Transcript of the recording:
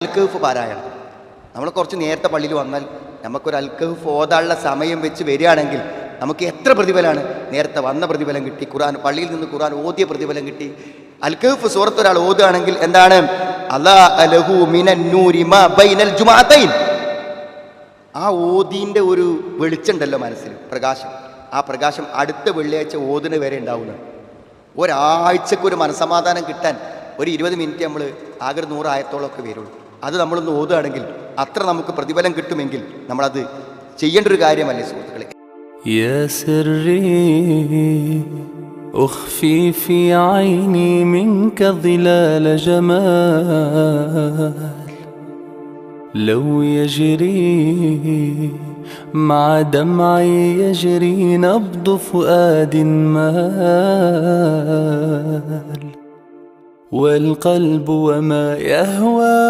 അൽക്കഹഫ് പാരായണം. നമ്മൾ കുറച്ച് നേരത്തെ പള്ളിയിൽ വന്നാൽ നമുക്കൊരു അൽക്കഹഫ് ഓതാനുള്ള സമയം വെച്ച് വരികയാണെങ്കിൽ നമുക്ക് എത്ര പ്രതിഫലമാണ്. നേരത്തെ വന്ന പ്രതിഫലം കിട്ടി, ഖുർആൻ പള്ളിയിൽ നിന്ന് ഖുർആൻ ഓതിയ പ്രതിഫലം കിട്ടി. അൽക്കഹഫ് സൂറത്ത് ഒരാൾ ഓതുകയാണെങ്കിൽ എന്താണ്, ആ ഓദീൻ്റെ ഒരു വെളിച്ചുണ്ടല്ലോ മനസ്സിൽ, പ്രകാശം. ആ പ്രകാശം അടുത്ത വെള്ളിയാഴ്ച ഓതിന് വരെ ഉണ്ടാവുന്നു. ഒരാഴ്ചക്കൊരു മനസ്സമാധാനം കിട്ടാൻ ഒരു 20 മിനിറ്റ് നമ്മൾ ആകെ 100 ആയത്തോളമൊക്കെ വരുള്ളൂ. അത് നമ്മളൊന്ന് ഓതുകയാണെങ്കിൽ അത്ര നമുക്ക് പ്രതിഫലം കിട്ടുമെങ്കിൽ നമ്മളത് ചെയ്യേണ്ട ഒരു കാര്യമല്ലേ സുഹൃത്തുക്കളെ. يا سري أخفي في عيني منك ظلال جمال لو يجري مع دمعي يجري نبض فؤاد مال والقلب وما يهوى